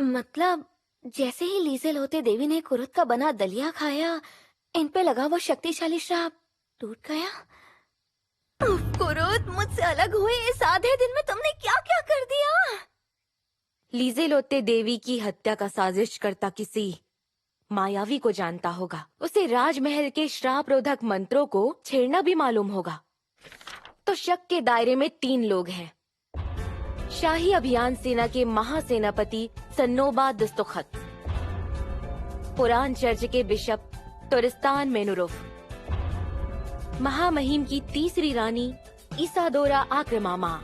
मतलब जैसे ही लीजेल होते देवी ने कुरुत का बना दलिया खाया, इन पे लगा वो शक्तिशाली श्राप टूट गया। उफ, कुरुत, मुझसे अलग हुए इस आधे दिन में तुमने क्या क्या कर दिया? लीजेलोते देवी की हत्या का साजिश करता किसी मायावी को जानता होगा। उसे राजमहल के श्राप रोधक मंत्रों को छेड़ना भी मालूम होगा। तो शक के दायरे में 3 लोग हैं। शाही अभियान सेना के महासेनापति सन्नोबा दस्तुखत, पुरान चर्च के बिशप तुरिस्तान मेनुरुफ, महामहिम की तीसरी रानी इसादोरा आक्रमामा।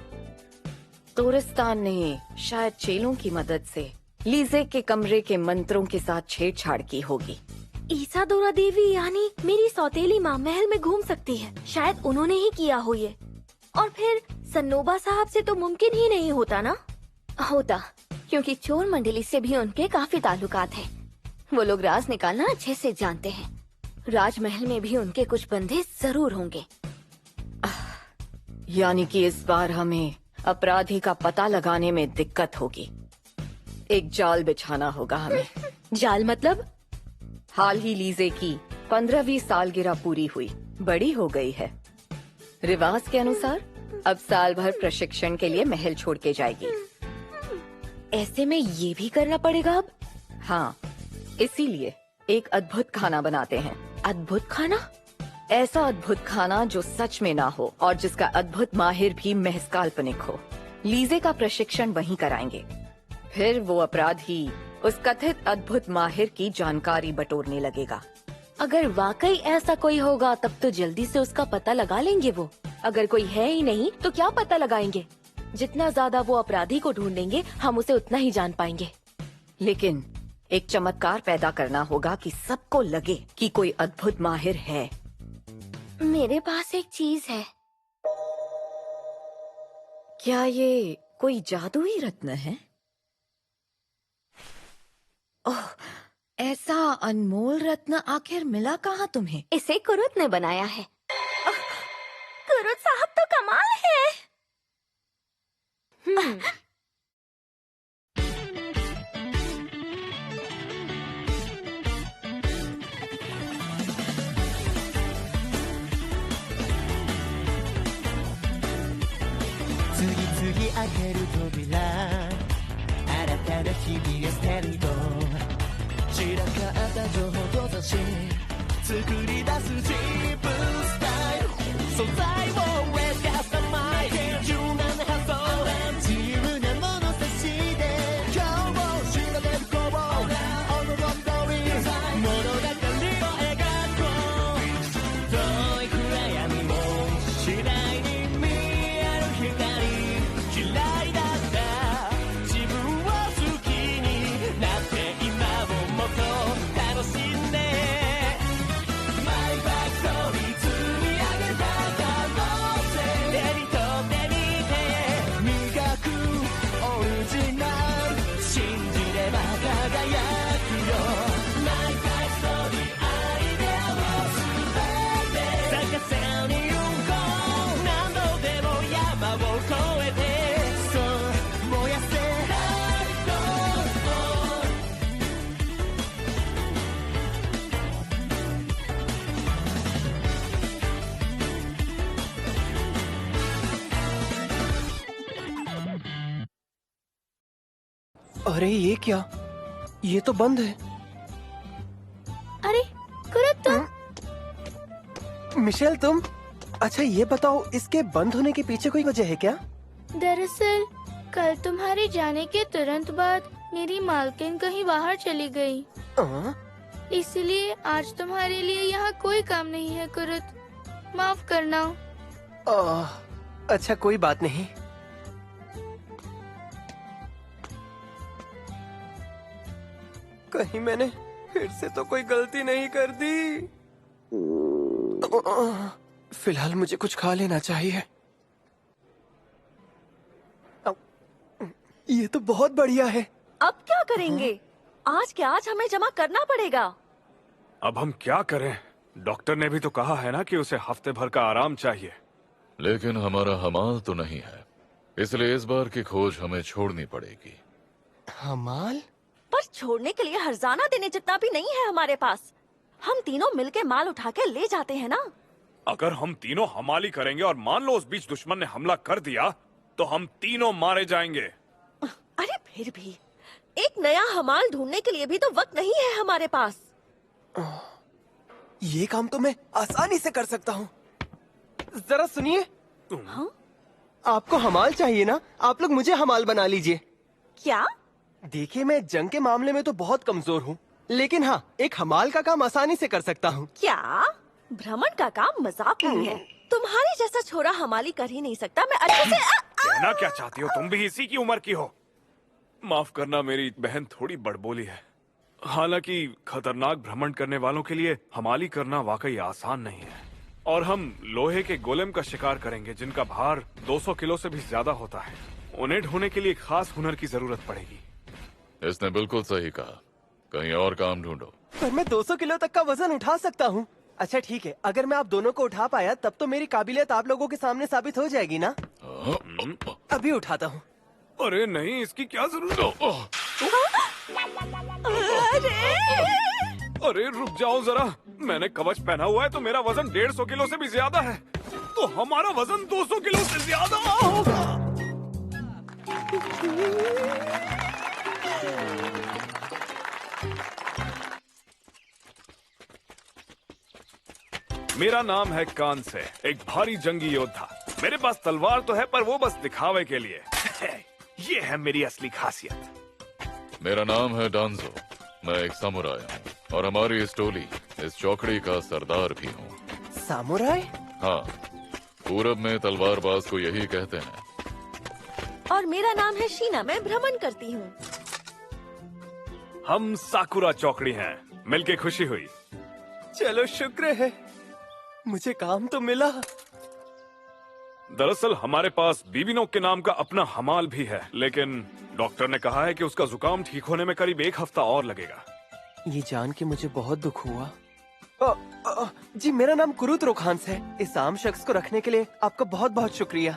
तुरिस्तान ने शायद चेलों की मदद से लीजे के कमरे के मंत्रों के साथ छेड़छाड़ की होगी। इसादोरा देवी यानी मेरी सौतेली माँ महल में घूम सकती है। शायद उन्होंने ही किया हो ये। और फिर सन्नोबा साहब से तो मुमकिन ही नहीं होता ना? होता, क्योंकि चोर मंडली से भी उनके काफी ताल्लुकात हैं। वो लोग राज निकालना अच्छे से जानते हैं। राजमहल में भी उनके कुछ बंदे जरूर होंगे। यानी कि इस बार हमें अपराधी का पता लगाने में दिक्कत होगी। एक जाल बिछाना होगा हमें। जाल मतलब? हाल ही लीजे की 15वीं सालगिरह पूरी हुई, बड़ी हो गई है। रिवाज के अनुसार अब साल भर प्रशिक्षण के लिए महल छोड़ के जाएगी। ऐसे में ये भी करना पड़ेगा अब? हाँ, इसीलिए एक अद्भुत खाना बनाते हैं। अद्भुत खाना? ऐसा अद्भुत खाना जो सच में ना हो और जिसका अद्भुत माहिर भी महज काल्पनिक हो। लीजे का प्रशिक्षण वहीं कराएंगे। फिर वो अपराधी उस कथित अद्भुत माहिर की जानकारी बटोरने लगेगा। अगर वाकई ऐसा कोई होगा तब तो जल्दी से उसका पता लगा लेंगे वो। अगर कोई है ही नहीं तो क्या पता लगाएंगे? जितना ज्यादा वो अपराधी को ढूंढेंगे हम उसे उतना ही जान पाएंगे। लेकिन एक चमत्कार पैदा करना होगा कि सबको लगे कि कोई अद्भुत माहिर है। मेरे पास एक चीज है। क्या ये कोई जादुई रत्न है? ओह, ऐसा अनमोल रत्न आखिर मिला कहाँ तुम्हें? इसे कुरुत ने बनाया है। कुरुत साहब तो कमाल है।開ける扉、新たな日々がスタート。散らかった情報と雑誌、作り出すジープスタイル。素材をウェスカスタマイズ、柔軟な発想、自由な物差しで今日を知られるこう、驚く通り物語を描こう。遠い暗闇も次第に見える光。嫌いだった自分を好きになって今をもっと楽しんでマイバックストーリー積み上げた可能性手に取ってみて磨くオリジナル信じれば輝くよマイバックストーリーアイデアを全て咲かせる日本何度でも山を越えてअरे ये क्या? ये तो बंद है। अरे कुरुत, तुम? मिशेल तुम? अच्छा ये बताओ, इसके बंद होने के पीछे कोई वजह है क्या? दरअसल कल तुम्हारे जाने के तुरंत बाद मेरी मालकिन कहीं बाहर चली गई, इसलिए आज तुम्हारे लिए यहाँ कोई काम नहीं है कुरुत, माफ करना। अच्छा कोई बात नहीं। कहीं मैंने फिर से तो कोई गलती नहीं कर दी। फिलहाल मुझे कुछ खा लेना चाहिए। ये तो बहुत बढ़िया है। अब क्या करेंगे? आज के आज हमें जमा करना पड़ेगा। अब हम क्या करें? डॉक्टर ने भी तो कहा है ना कि उसे हफ्ते भर का आराम चाहिए। लेकिन हमारा हमाल तो नहीं है, इसलिए इस बार की खोज हमें छोड़नी पड़ेगी। हमाल? पर छोड़ने के लिए हर्जाना देने जितना भी नहीं है हमारे पास। हम तीनों मिलके माल उठा के ले जाते हैं ना। अगर हम तीनों हमाली करेंगे और मान लो उस बीच दुश्मन ने हमला कर दिया तो हम तीनों मारे जाएंगे। अरे फिर भी एक नया हमाल ढूंढने के लिए भी तो वक्त नहीं है हमारे पास। ये काम तो मैं आसानी से कर सकता हूँ। जरा सुनिए। हाँ? आपको हमाल चाहिए ना, आप लोग मुझे हमाल बना लीजिए। क्या? देखिए, मैं जंग के मामले में तो बहुत कमजोर हूँ, लेकिन हाँ, एक हमाल का काम आसानी से कर सकता हूँ। क्या? भ्रमण का काम मजाक नहीं है। तुम्हारे जैसा छोरा हमाली कर ही नहीं सकता। मैं अच्छे से कहना क्या चाहती हो? तुम भी इसी की उम्र की हो। माफ करना, मेरी बहन थोड़ी बड़बोली है। हालांकि खतरनाक भ्रमण करने वालों के लिए हमाली करना वाकई आसान नहीं है। और हम लोहे के गोलेम का शिकार करेंगे जिनका भार 200 किलो से भी ज्यादा होता है। उन्हें ढोने के लिए खास हुनर की जरूरत पड़ेगी। इसने बिल्कुल सही कहा। कहीं और काम ढूंढो। पर मैं 200 किलो तक का वजन उठा सकता हूँ। अच्छा ठीक है, अगर मैं आप दोनों को उठा पाया तब तो मेरी काबिलियत आप लोगों के सामने साबित हो जाएगी ना। अभी उठाता हूँ। अरे नहीं, इसकी क्या जरूरत? अरे रुक जाओ जरा, मैंने कवच पहना हुआ है तो मेरा वजन 150 किलो से भी ज्यादा है, तो हमारा वजन 200 किलो से ज्यादा होगा। मेरा नाम है कान से, एक भारी जंगी योद्धा। मेरे पास तलवार तो है पर वो बस दिखावे के लिए। ये है मेरी असली खासियत। मेरा नाम है डांजो। मैं एक सामुराई हूँ और हमारी इस टोली इस चौकड़ी का सरदार भी हूँ। सामुराई? हाँ, पूरब में तलवारबाज को यही कहते हैं। और मेरा नाम है शीना, मैं भ्रमण करती हूँ। हम साकुरा चौकड़ी हैं। मिलके खुशी हुई। चलो शुक्र है, मुझे काम तो मिला। दरअसल हमारे पास बीबीनोक के नाम का अपना हमाल भी है, लेकिन डॉक्टर ने कहा है कि उसका जुकाम ठीक होने में करीब 1 हफ्ता और लगेगा। ये जान के मुझे बहुत दुख हुआ। जी, मेरा नाम कुरुत रोखांस है। इस आम शख्स को रखने के लिए आपका बहुत बहुत शुक्रिया।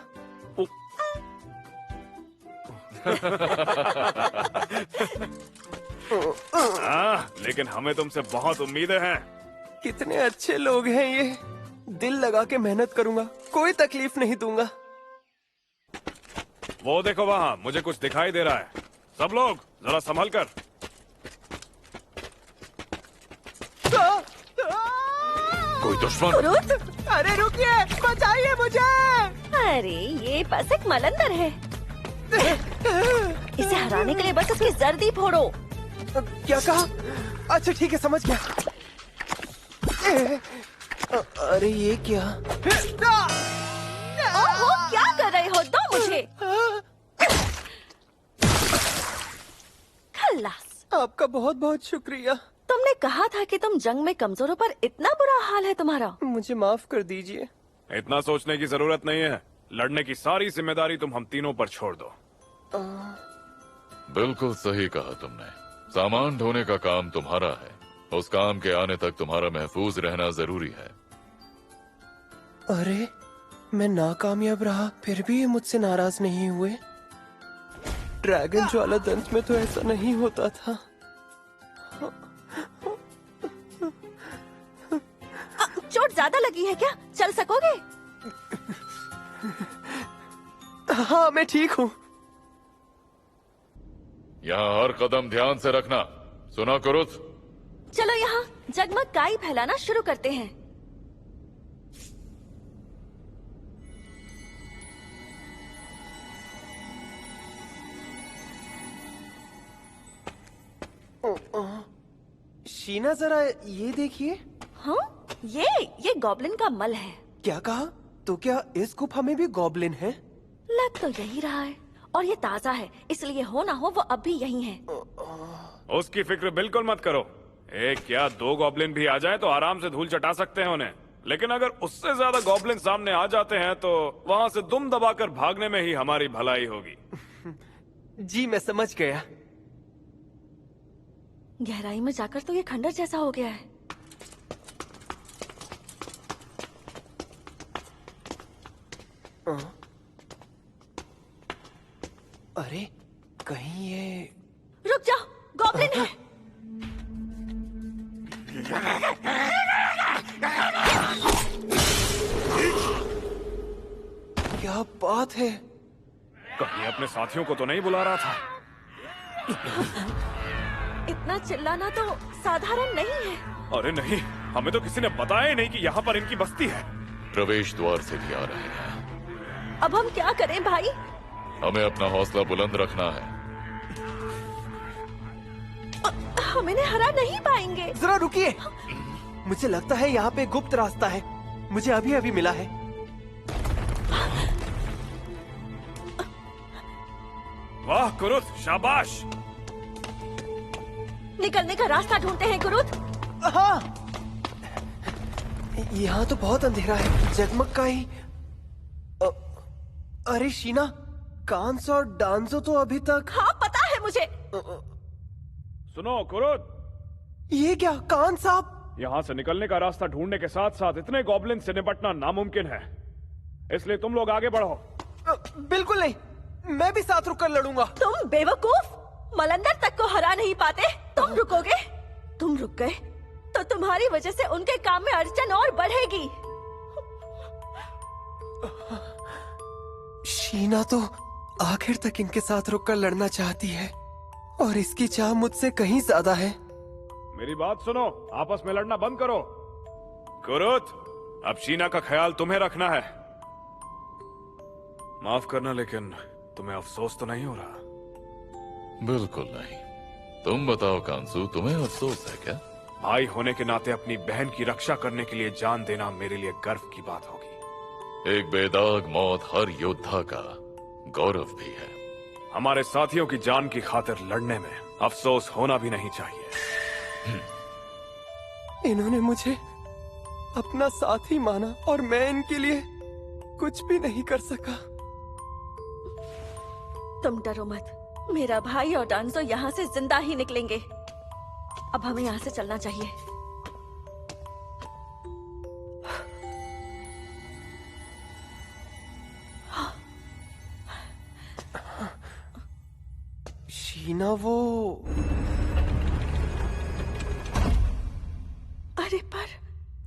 लेकिन हमें तुमसे बहुत उम्मीदें हैं। कितने अच्छे लोग हैं ये। दिल लगा के मेहनत करूंगा, कोई तकलीफ नहीं दूंगा। वो देखो वहाँ, मुझे कुछ दिखाई दे रहा है। सब लोग जरा संभल कर। कोई दुश्मन? अरे रुकिए, बचाइए मुझे। अरे ये बस एक मलंदर है। इसे हराने के लिए बस उसकी जर्दी फोड़ो। क्या कहा? अच्छा ठीक है, समझ गया। अरे ये क्या? ओहो, क्या कर रहे हो? दो मुझे। खल्लास। आपका बहुत बहुत शुक्रिया। तुमने कहा था कि तुम जंग में कमजोर हो, पर इतना बुरा हाल है तुम्हारा। मुझे माफ कर दीजिए। इतना सोचने की जरूरत नहीं है। लड़ने की सारी जिम्मेदारी तुम हम तीनों पर छोड़ दो। बिल्कुल सही कहा तुमने। सामान ढोने का काम तुम्हारा है। उस काम के आने तक तुम्हारा महफूज रहना जरूरी है। अरे मैं नाकामयाब रहा, फिर भी ये मुझसे नाराज नहीं हुए। ड्रैगन ज्वाला दंश में तो ऐसा नहीं होता था। चोट ज्यादा लगी है क्या? चल सकोगे? हाँ, मैं ठीक हूँ। यहाँ हर कदम ध्यान से रखना। सुना कुरुत? चलो यहाँ जगमग काई फैलाना शुरू करते हैं। शीना जरा ये देखिए। हाँ, ये गॉब्लिन का मल है। क्या कहा? तो क्या इस गुफा में भी गॉब्लिन है? लग तो यही रहा है, और ये ताजा है, इसलिए हो ना हो वो अब भी यही है। उसकी फिक्र बिल्कुल मत करो। एक क्या 2 गॉब्लिन भी आ जाए तो आराम से धूल चटा सकते हैं उन्हें। लेकिन अगर उससे ज्यादा गॉब्लिन सामने आ जाते हैं तो वहाँ से दुम दबाकर भागने में ही हमारी भलाई होगी। जी मैं समझ गया। गहराई में जाकर तो ये खंडर जैसा हो गया है। अरे कहीं ये... रुक जाओ, गॉब्लिन है। क्या बात है? कहीं अपने साथियों को तो नहीं बुला रहा था? इतना चिल्लाना तो साधारण नहीं है। अरे नहीं, हमें तो किसी ने बताया ही नहीं कि यहाँ पर इनकी बस्ती है। प्रवेश द्वार से भी आ रहे हैं। अब हम क्या करें भाई? हमें अपना हौसला बुलंद रखना है। हम इन्हें हरा नहीं पाएंगे। जरा रुकिए, मुझे लगता है यहाँ पे गुप्त रास्ता है। मुझे अभी अभी मिला है। वाह कुरुत, शाबाश। निकलने का रास्ता ढूंढते हैं कुरुत। हाँ, यहाँ तो बहुत अंधेरा है, जगमग का ही। अरे शीना, कांस और डांजो तो अभी तक। हाँ पता है मुझे। सुनो कुरुत, ये क्या कान साहब? यहाँ से निकलने का रास्ता ढूंढने के साथ साथ इतने गॉब्लिन से निपटना नामुमकिन है, इसलिए तुम लोग आगे बढ़ो। बिल्कुल नहीं, मैं भी साथ रुककर लड़ूंगा। तुम बेवकूफ, मलंदर तक को हरा नहीं पाते, तुम रुकोगे? तुम रुक गए तो तुम्हारी वजह से उनके काम में अड़चन और बढ़ेगी। शीना तो आखिर तक इनके साथ रुककर लड़ना चाहती है और इसकी चाह मुझसे कहीं ज्यादा है। मेरी बात सुनो, आपस में लड़ना बंद करो। कुरुत, अब शीना का ख्याल तुम्हें रखना है। माफ करना, लेकिन तुम्हें अफसोस तो नहीं हो रहा? बिल्कुल नहीं। तुम बताओ कांसू, तुम्हें अफसोस है क्या? भाई होने के नाते अपनी बहन की रक्षा करने के लिए जान देना मेरे लिए गर्व की बात होगी। एक बेदाग मौत हर योद्धा का गौरव भी है। हमारे साथियों की जान की खातिर लड़ने में अफसोस होना भी नहीं चाहिए। इन्होंने मुझे अपना साथी माना और मैं इनके लिए कुछ भी नहीं कर सका। तुम डरो मत, मेरा भाई और डांसो यहाँ से जिंदा ही निकलेंगे। अब हमें यहाँ से चलना चाहिए। शीना वो। अरे पर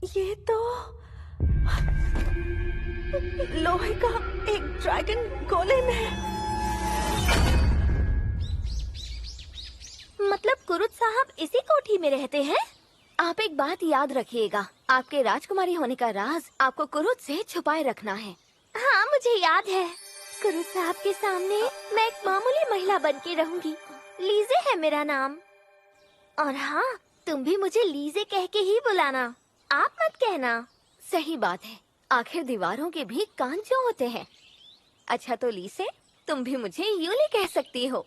ये तो लोहे का एक ड्रैगन गोलेम है। मतलब कुरुत साहब इसी कोठी में रहते हैं? आप एक बात याद रखिएगा, आपके राजकुमारी होने का राज आपको कुरुत से छुपाए रखना है। हाँ मुझे याद है। कुरुत साहब के सामने मैं एक मामूली महिला बन के रहूंगी। लीजे है मेरा नाम। और हाँ, तुम भी मुझे लीजे कह के ही बुलाना, आप मत कहना। सही बात है, आखिर दीवारों के भी कान जो होते हैं। अच्छा तो लीसे, तुम भी मुझे यूली कह सकती हो।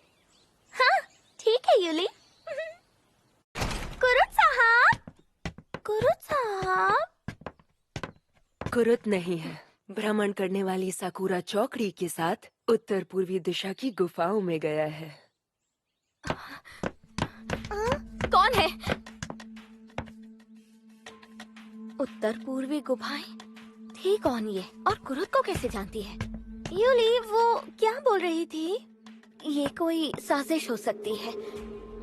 हाँ ठीक है यूली। कुरुत साहब, कुरुत साहब। कुरुत नहीं है, भ्रमण करने वाली साकुरा चौकड़ी के साथ उत्तर पूर्वी दिशा की गुफाओं में गया है। कौन है? उत्तर पूर्वी गुफाएं? थी कौन ये, और कुरुत को कैसे जानती है? यूली वो क्या बोल रही थी? ये कोई साजिश हो सकती है,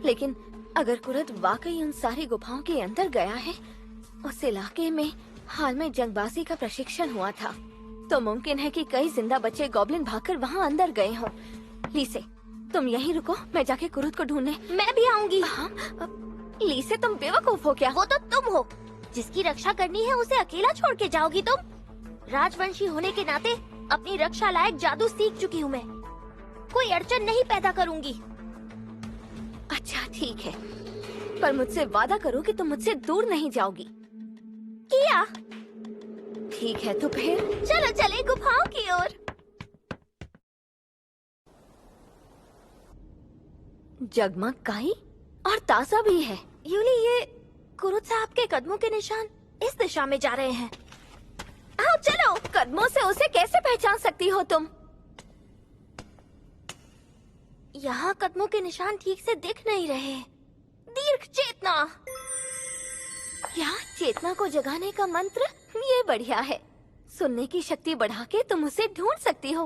लेकिन अगर कुरुत वाकई उन सारी गुफाओं के अंदर गया है, उस इलाके में हाल में जंगबाजी का प्रशिक्षण हुआ था, तो मुमकिन है कि कई जिंदा बच्चे गॉब्लिन भागकर वहाँ अंदर गए हों। लीसे, तुम यहीं रुको, मैं जाके कुरुत को ढूंढने। मैं भी आऊंगी। हाँ? लीसे तुम बेवकूफ हो क्या? वो तो तुम हो, जिसकी रक्षा करनी है उसे अकेला छोड़ के जाओगी तुम? राजवंशी होने के नाते अपनी रक्षा लायक जादू सीख चुकी हूँ मैं, कोई अड़चन नहीं पैदा करूंगी। अच्छा ठीक है, पर मुझसे वादा करो कि तुम मुझसे दूर नहीं जाओगी। किया? ठीक है तो फिर चलो चले गुफाओं की ओर। जगमग काई और ताजा भी है। यूली, ये कुरुत साहब के कदमों के निशान इस दिशा में जा रहे हैं। आओ चलो, कदमों से उसे कैसे पहचान सकती हो तुम? यहाँ कदमों के निशान ठीक से दिख नहीं रहे। दीर्घ चेतना, यहाँ चेतना को जगाने का मंत्र, ये बढ़िया है। सुनने की शक्ति बढ़ा के तुम उसे ढूंढ सकती हो।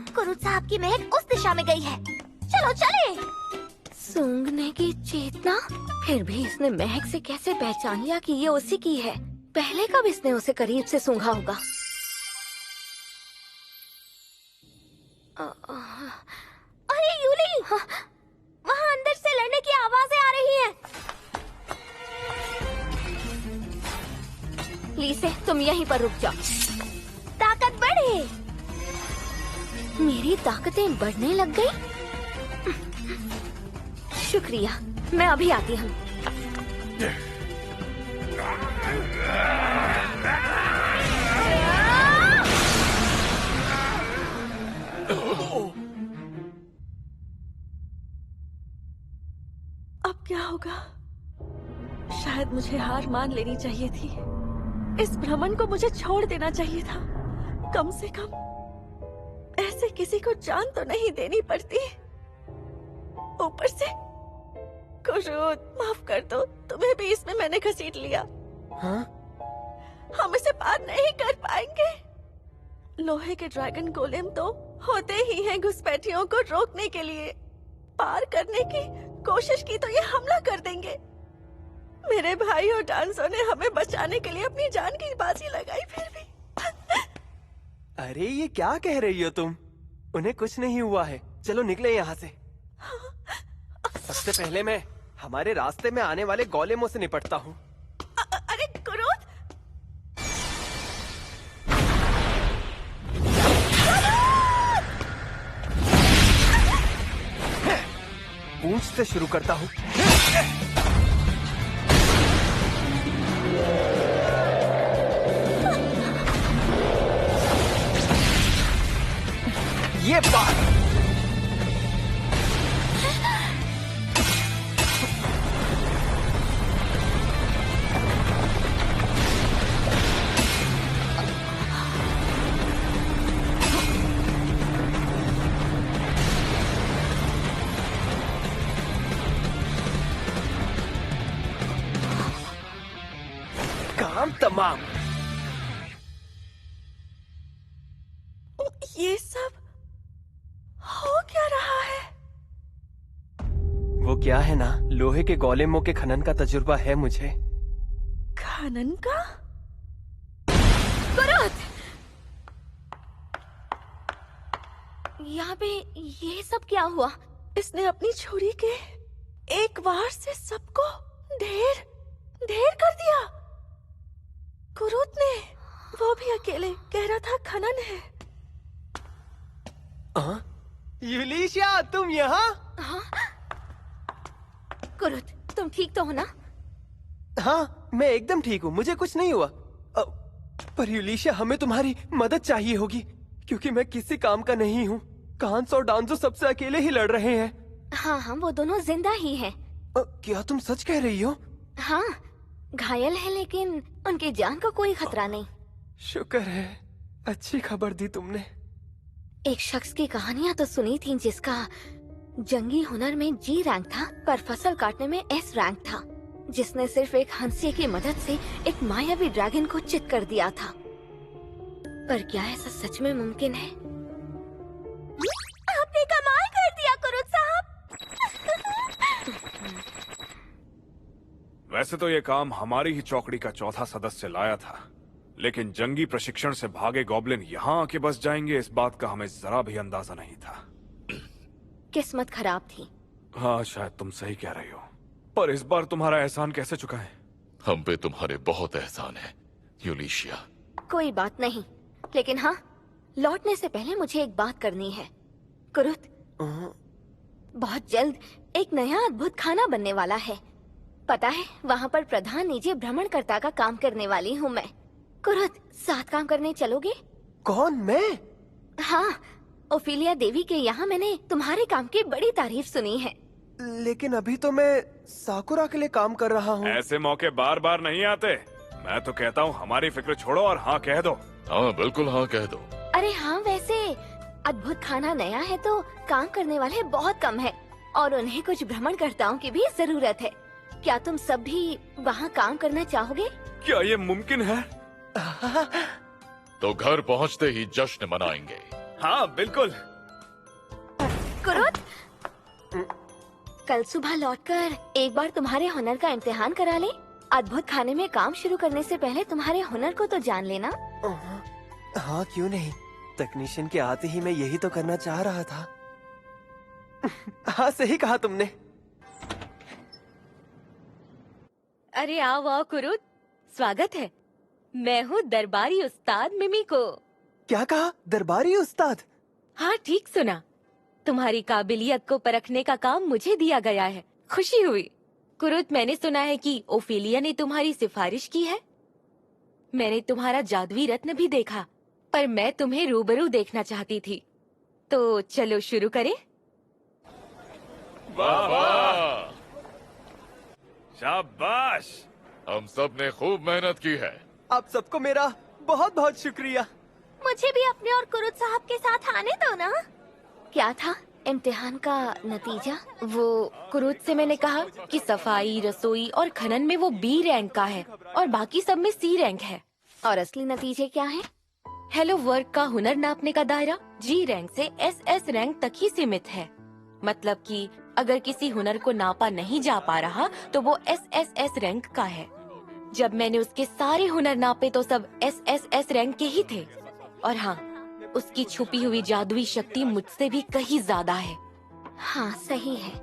कुरुत साहब की महक उस दिशा में गई है। चलो चले। सूंघने की चेतना? फिर भी इसने महक से कैसे पहचान लिया कि ये उसी की है? पहले कब इसने उसे करीब से सूंघा होगा? अरे यूली, वहाँ अंदर से लड़ने की आवाजें आ रही हैं। लीसे, तुम यहीं पर रुक जाओ। ताकत बढ़े। मेरी ताकतें बढ़ने लग गई। शुक्रिया, मैं अभी आती हूँ। अब क्या होगा? शायद मुझे हार मान लेनी चाहिए थी। इस भ्रमण को मुझे छोड़ देना चाहिए था। कम से कम ऐसे किसी को जान तो नहीं देनी पड़ती। ऊपर से कुरुत, माफ कर दो, तुम्हें भी इसमें मैंने घसीट लिया। हाँ? हम इसे पार नहीं कर पाएंगे। लोहे के ड्रैगन गोलेम तो होते ही हैं घुसपैठियों को रोकने के लिए। पार करने की कोशिश की तो ये हमला कर देंगे। मेरे भाई और डांसो ने हमें बचाने के लिए अपनी जान की बाजी लगाई, फिर भी। अरे ये क्या कह रही हो तुम? उन्हें कुछ नहीं हुआ है। चलो निकले यहाँ से। सबसे पहले मैं हमारे रास्ते में आने वाले गोलेमों से निपटता हूँ। अरे कुरुत! पूंछ से शुरू करता हूँ। ये बात। काम तमाम। ये सब हो क्या रहा है? वो क्या है ना, लोहे के गोलेमों के खनन का तजुर्बा है मुझे। खनन का? कुरुत! यहाँ पे ये सब क्या हुआ? इसने अपनी छुरी के एक वार से सबको ढेर कर दिया। कुरुत ने, वो भी अकेले, कह रहा था खनन है। यूलिशिया, तुम यहाँ? हाँ? कुरुत, तुम ठीक तो हो ना? हाँ, मैं एकदम ठीक हूँ, मुझे कुछ नहीं हुआ। पर यूलिशिया, हमें तुम्हारी मदद चाहिए होगी, क्योंकि मैं किसी काम का नहीं हूँ। कांस और डांजो सबसे अकेले ही लड़ रहे हैं। हाँ हाँ, वो दोनों जिंदा ही हैं। क्या तुम सच कह रही हो? हाँ, घायल है लेकिन उनकी जान को कोई खतरा नहीं। शुक्र है, अच्छी खबर दी तुमने। एक शख्स की कहानियां तो सुनी थी जिसका जंगी हुनर में जी रैंक था, पर फसल काटने में एस रैंक था, जिसने सिर्फ एक हंसिया की मदद से एक मायावी ड्रैगन को चित कर दिया था। पर क्या ऐसा सच में मुमकिन है? आपने कमाल कर दिया कुरुत साहब। वैसे तो ये काम हमारी ही चौकड़ी का चौथा सदस्य लाया था, लेकिन जंगी प्रशिक्षण से भागे गॉब्लिन यहाँ आके बस जाएंगे, इस बात का हमें जरा भी अंदाजा नहीं था। किस्मत खराब थी। हाँ, शायद तुम सही कह रही हो, पर इस बार तुम्हारा एहसान कैसे चुकाएं? हम पे तुम्हारे बहुत एहसान है, यूलिशिया। कोई बात नहीं, लेकिन हाँ, लौटने से पहले मुझे एक बात करनी है। कुरुत, बहुत जल्द एक नया अद्भुत खाना बनने वाला है। पता है, वहाँ पर प्रधान निजी भ्रमणकर्ता का काम करने वाली हूँ मैं। कुरुत, साथ काम करने चलोगे? कौन, मैं? हाँ, ओफिलिया देवी के यहाँ मैंने तुम्हारे काम की बड़ी तारीफ सुनी है। लेकिन अभी तो मैं साकुरा के लिए काम कर रहा हूँ। ऐसे मौके बार बार नहीं आते। मैं तो कहता हूँ हमारी फिक्र छोड़ो और हाँ कह दो। हाँ, बिल्कुल हाँ कह दो। अरे हाँ, वैसे अद्भुत खाना नया है तो काम करने वाले बहुत कम है और उन्हें कुछ भ्रमणकर्ताओं की भी जरूरत है। क्या तुम सब भी वहाँ काम करना चाहोगे? क्या ये मुमकिन है? तो घर पहुँचते ही जश्न मनाएंगे। हाँ बिल्कुल, कुरुत, कल सुबह लौटकर एक बार तुम्हारे हुनर का इम्तिहान करा ले। अद्भुत खाने में काम शुरू करने से पहले तुम्हारे हुनर को तो जान लेना। हाँ क्यों नहीं, तकनीशियन के आते ही मैं यही तो करना चाह रहा था। हाँ सही कहा तुमने। अरे आओ आओ कुरुत, स्वागत है। मैं हूँ दरबारी उस्ताद मिमिको। क्या कहा, दरबारी उस्ताद? हाँ ठीक सुना, तुम्हारी काबिलियत को परखने का काम मुझे दिया गया है। खुशी हुई। कुरुत, मैंने सुना है कि ओफेलिया ने तुम्हारी सिफारिश की है। मैंने तुम्हारा जादुई रत्न भी देखा, पर मैं तुम्हें रूबरू देखना चाहती थी। तो चलो शुरू करें। वाह वाह, शाबाश। हम सब ने खूब मेहनत की है। आप सबको मेरा बहुत बहुत शुक्रिया। मुझे भी अपने और कुरुत साहब के साथ आने दो ना। क्या था इम्तिहान का नतीजा? वो कुरुत से मैंने कहा कि सफाई, रसोई और खनन में वो बी रैंक का है और बाकी सब में सी रैंक है। और असली नतीजे क्या है? हेलो वर्क का हुनर नापने का दायरा जी रैंक से एस रैंक तक ही सीमित है। मतलब कि अगर किसी हुनर को नापा नहीं जा पा रहा तो वो एस रैंक का है। जब मैंने उसके सारे हुनर नापे तो सब एस रैंक के ही थे। और हाँ, उसकी छुपी हुई जादुई शक्ति मुझसे भी कहीं ज्यादा है। हाँ सही है,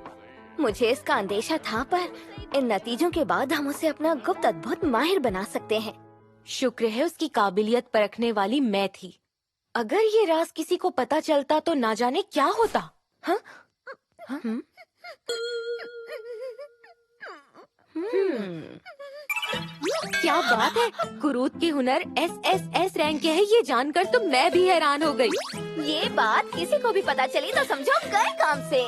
मुझे इसका अंदेशा था, पर इन नतीजों के बाद हम उसे अपना गुप्त अद्भुत माहिर बना सकते हैं। शुक्र है उसकी काबिलियत परखने वाली मैं थी। अगर ये राज किसी को पता चलता तो ना जाने क्या होता। हाँ? हाँ? क्या बात है, कुरुत के हुनर एस रैंक के है, ये जानकर तो मैं भी हैरान हो गई। ये बात किसी को भी पता चली तो समझो गए काम से।